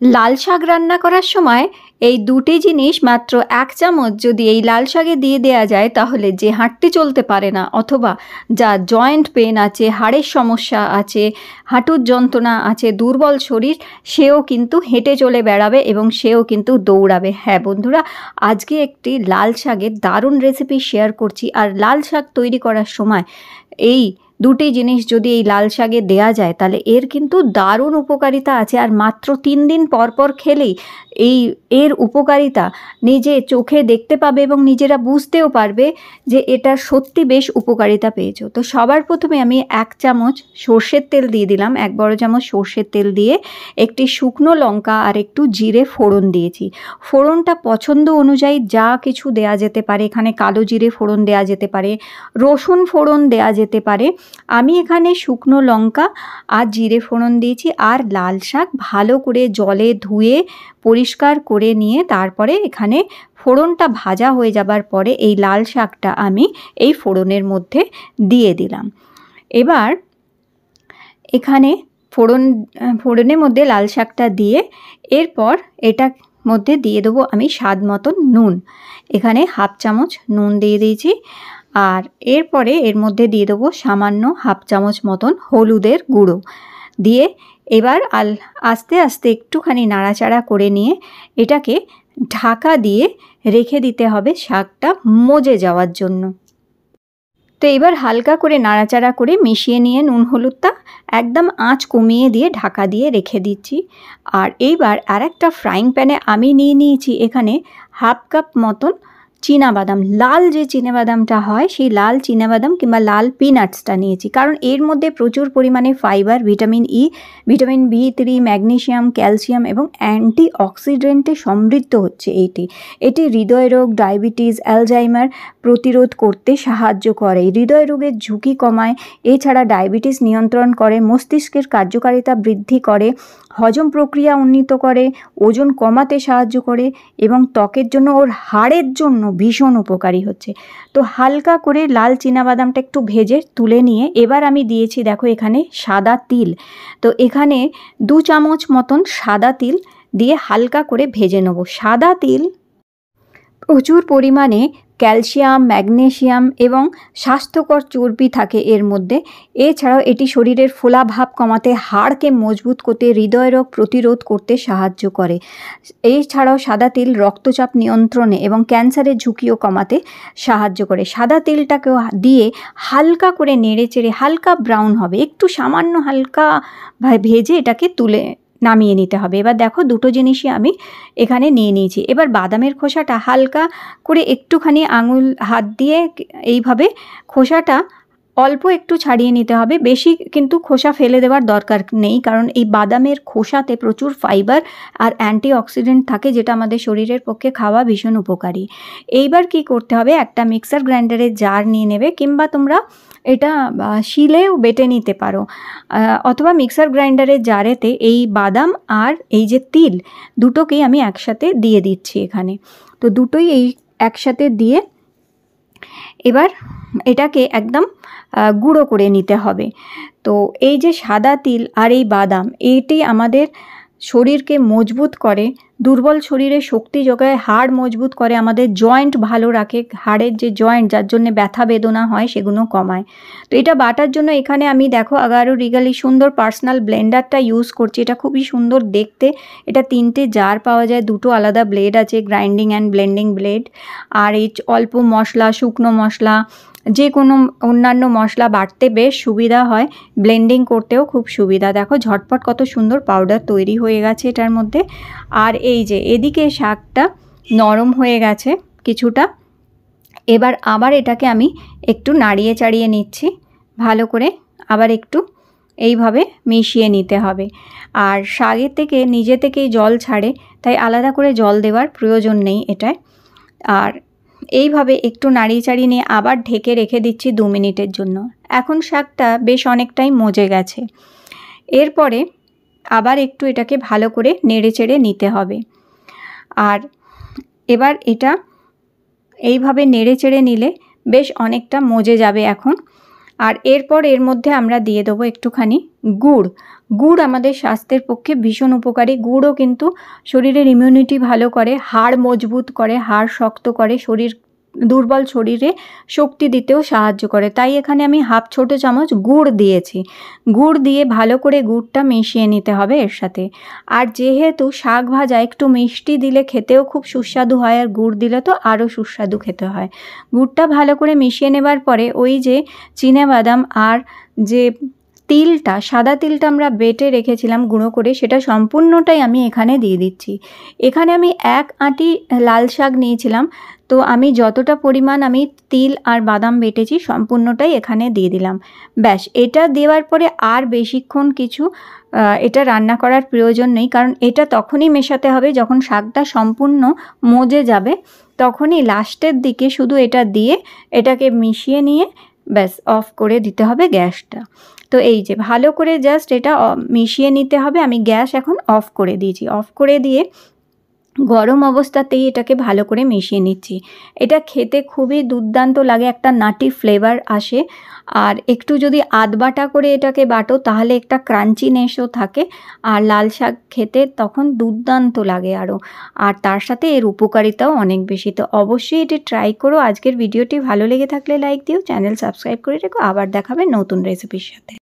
লাল শাক রান্না করার সময় এই দুটি জিনিস মাত্র 1 চামচ যদি এই লাল শাকে দিয়ে দেয়া যায়, তাহলে যে হাঁটতে চলতে পারে না অথবা যা জয়েন্ট পেন আছে, হাড়ের সমস্যা আছে, হাঁটুর যন্ত্রণা আছে, দুর্বল শরীর, সেও কিন্তু হেঁটে চলে বেড়াবে এবং সেও কিন্তু দৌড়াবে। হ্যাঁ বন্ধুরা, আজকে একটি লাল শাকের দারুণ রেসিপি শেয়ার করছি। আর লাল শাক তৈরি করার সময় এই দুটি জিনিস যদি এই লাল শাকে দেয়া যায়, তাহলে এর কিন্তু দারুণ উপকারিতা আছে। আর মাত্র 3 দিন পর পর খেলেই এর উপকারিতা নিজে চোখে দেখতে পাবে এবং নিজেরা বুঝতেও পারবে যে এটা সত্যি বেশ উপকারিতা পেয়েছো। তো সবার প্রথমে আমি 1 চামচ সর্ষের তেল দিয়ে দিলাম। 1 বড় চামচ সর্ষের তেল দিয়ে একটি শুকনো লঙ্কা আর একটু জিরে ফোড়ন দিয়েছি। ফোড়নটা পছন্দ অনুযায়ী যা কিছু দেয়া যেতে পারে। এখানে কালো জিরে ফোড়ন দেয়া যেতে পারে, রসুন ফোড়ন দেয়া যেতে পারে। আমি এখানে শুকনো লঙ্কা আর জিরে ফোড়ন দিয়েছি। আর লাল শাক ভালো করে জলে ধুয়ে পরিষ্কার করে নিয়ে তারপরে এখানে ফোড়নটা ভাজা হয়ে যাবার পরে এই লাল শাকটা আমি এই ফোড়নের মধ্যে দিয়ে দিলাম। এবার এখানে ফোড়নের মধ্যে লাল শাকটা দিয়ে এরপর এটার মধ্যে দিয়ে দেবো আমি স্বাদ মতন নুন। এখানে 1/2 চামচ নুন দিয়ে দিয়েছি। আর এরপরে এর মধ্যে দিয়ে দেবো সামান্য 1/2 চামচ মতন হলুদের গুঁড়ো দিয়ে এবার আস্তে আস্তে একটুখানি নাড়াচাড়া করে নিয়ে এটাকে ঢাকা দিয়ে রেখে দিতে হবে শাকটা মজে যাওয়ার জন্য। তো এবার হালকা করে নাড়াচাড়া করে মিশিয়ে নিয়ে নুন হলুদটা একদম আঁচ কমিয়ে দিয়ে ঢাকা দিয়ে রেখে দিচ্ছি। আর এইবার আরেকটা ফ্রাইং প্যানে আমি নিয়েছি এখানে 1/2 কাপ মতন চীনাবাদাম। লাল যে চীনাবাদামটা হয় সেই লাল চীনাবাদাম কিংবা লাল পিনাটসটা নিয়েছি, কারণ এর মধ্যে প্রচুর পরিমাণে fibre, vitamin E, vitamin B3, magnesium, calcium এবং অ্যান্টিঅক্সিডেন্টে সমৃদ্ধ হচ্ছে এটি হৃদয় রোগ, ডায়াবেটিস, অ্যালজাইমার প্রতিরোধ করতে সাহায্য করে, হৃদয় রোগের ঝুঁকি কমায়, এছাড়া ডায়াবেটিস নিয়ন্ত্রণ করে, মস্তিষ্কের কার্যকারিতা বৃদ্ধি করে, হজম প্রক্রিয়া উন্নীত করে, ওজন কমাতে সাহায্য করে এবং ত্বকের জন্য ওর হাড়ের জন্য ভীষণ উপকারী হচ্ছে। তো হালকা করে লাল চীনাবাদামটা একটু ভেজে তুলে নিয়ে এবার আমি দিয়েছি দেখো এখানে সাদা তিল। তো এখানে 2 চামচ মতন সাদা তিল দিয়ে হালকা করে ভেজে নেব। সাদা তিল প্রচুর পরিমাণে ক্যালসিয়াম, ম্যাগনেসিয়াম এবং স্বাস্থ্যকর চর্বি থাকে এর মধ্যে। এছাড়াও এটি শরীরের ফোলাভাব কমাতে, হাড়কে মজবুত করতে, হৃদয়রোগ প্রতিরোধ করতে সাহায্য করে। এছাড়াও সাদা তিল রক্তচাপ নিয়ন্ত্রণে এবং ক্যান্সারের ঝুঁকিও কমাতে সাহায্য করে। সাদা তিলটাকেও দিয়ে হালকা করে নেড়েচেড়ে হালকা ব্রাউন হবে, একটু সামান্য হালকা ভেজে এটাকে নামিয়ে নিতে হবে। এবার দেখো দুটো জিনিসই আমি এখানে নিয়ে নিয়েছি। এবার বাদামের খোসাটা হালকা করে একটুখানি হাত দিয়ে এইভাবে খোসাটা অল্প একটু ছাড়িয়ে নিতে হবে। বেশি কিন্তু খোসা ফেলে দেওয়ার দরকার নেই, কারণ এই বাদামের খোসাতে প্রচুর ফাইবার আর অ্যান্টিঅক্সিডেন্ট থাকে, যেটা আমাদের শরীরের পক্ষে খাওয়া ভীষণ উপকারী। এইবার কি করতে হবে, একটা মিক্সার গ্রাইন্ডারের জার নিয়ে নেবে, কিংবা তোমরা এটা শিলেও বেটে নিতে পারো, অথবা মিক্সার গ্রাইন্ডারের জারেতে এই বাদাম আর এই যে তিল দুটোকেই আমি একসাথে দিয়ে দিচ্ছি এখানে। তো দুটোই এই একসাথে দিয়ে এবার এটাকে একদম গুঁড়ো করে নিতে হবে। তো এই যে সাদা তিল আর এই বাদাম, এটি আমাদের শরীরকে মজবুত করে, দুর্বল শরীরে শক্তি যোগায়, হাড় মজবুত করে, আমাদের জয়েন্ট ভালো রাখে, হাড়ের যে জয়েন্ট যার জন্য ব্যথা বেদনা হয় সেগুলো কমায়। তো এটা বাটার জন্য এখানে আমি দেখো আগারো রিগাল এই সুন্দর পার্সোনাল ব্লেন্ডারটা ইউজ করছি। এটা খুবই সুন্দর দেখতে। এটা 3টে জার পাওয়া যায়, 2টো আলাদা ব্লেড আছে, গ্রাইন্ডিং অ্যান্ড ব্লেন্ডিং ব্লেড। আর এই অল্প মশলা, শুকনো মশলা, যে কোনো অন্যান্য মশলা বাটতে বেশ সুবিধা হয়, ব্লেন্ডিং করতেও খুব সুবিধা। দেখো ঝটপট কত সুন্দর পাউডার তৈরি হয়ে গেছে এটার মধ্যে। আর এই যে এদিকে শাকটা নরম হয়ে গেছে কিছুটা। এবার আবার এটাকে আমি একটু নাড়িয়ে চাড়িয়ে নিচ্ছি ভালো করে, আবার একটু এইভাবে মিশিয়ে নিতে হবে। আর শাকের থেকে নিজে থেকেই জল ছাড়ে, তাই আলাদা করে জল দেওয়ার প্রয়োজন নেই এটায়। আর এইভাবে একটু নাড়িয়ে চাড়িয়ে নিয়ে আবার ঢেকে রেখে দিচ্ছি 2 মিনিটের জন্য। এখন শাকটা বেশ অনেকটাই মজে গেছে। এরপরে আবার একটু এটাকে ভালো করে নেড়ে চেড়ে নিতে হবে। আর এবার এটা এইভাবে নেড়ে চেড়ে নিলে বেশ অনেকটা মজে যাবে এখন। আর এরপর এর মধ্যে আমরা দিয়ে দেবো একটুখানি গুড়। গুড় আমাদের স্বাস্থ্যের পক্ষে ভীষণ উপকারী। গুড়ও কিন্তু শরীরের ইমিউনিটি ভালো করে, হাড় মজবুত করে, হাড় শক্ত করে, দুর্বল শরীরে শক্তি দিতেও সাহায্য করে। তাই এখানে আমি হাফ ছোট চামচ গুড় দিয়েছি। গুড় দিয়ে ভালো করে গুড়টা মিশিয়ে নিতে হবে এর সাথে। আর যেহেতু শাক ভাজা একটু মিষ্টি দিলে খেতেও খুব সুস্বাদু হয়, আর গুড় দিলে তো আরও সুস্বাদু খেতে হয়। গুড়টা ভালো করে মিশিয়ে নেবার পরে ওই যে চিনেবাদাম আর যে তিলটা, সাদা তিলটা আমরা বেটে রেখেছিলাম গুঁড়ো করে, সেটা সম্পূর্ণটাই আমি এখানে দিয়ে দিচ্ছি। এখানে আমি 1 আঁটি লাল শাক নিয়েছিলাম, তো আমি যতটা পরিমাণ আমি তিল আর বাদাম বেটেছি সম্পূর্ণটাই এখানে দিয়ে দিলাম। ব্যাস, এটা দেওয়ার পরে আর বেশিক্ষণ কিছু এটা রান্না করার প্রয়োজন নেই, কারণ এটা তখনই মেশাতে হবে যখন শাকটা সম্পূর্ণ মজে যাবে, তখনই লাস্টের দিকে শুধু এটা দিয়ে এটাকে মিশিয়ে নিয়ে ব্যাস অফ করে দিতে হবে গ্যাসটা। তো এই যে ভালো করে জাস্ট এটা মিশিয়ে নিতে হবে। আমি গ্যাস এখন অফ করে দিয়েছি। অফ করে দিয়ে গরম অবস্থাতেই এটাকে ভালো করে মিশিয়ে নিচ্ছি। এটা খেতে খুবই দুর্দান্ত লাগে, একটা নাটি ফ্লেভার আসে। আর একটু যদি আধবাটা করে এটাকে বাটো তাহলে একটা ক্রাঞ্চিনেসও থাকে, আর লাল শাক খেতে তখন দুর্দান্ত লাগে আরও। আর তার সাথে এর উপকারিতাও অনেক বেশি। তো অবশ্যই এটি ট্রাই করো। আজকের ভিডিওটি ভালো লেগে থাকলে লাইক দিও, চ্যানেল সাবস্ক্রাইব করে রেখো। আবার দেখাবে নতুন রেসিপির সাথে।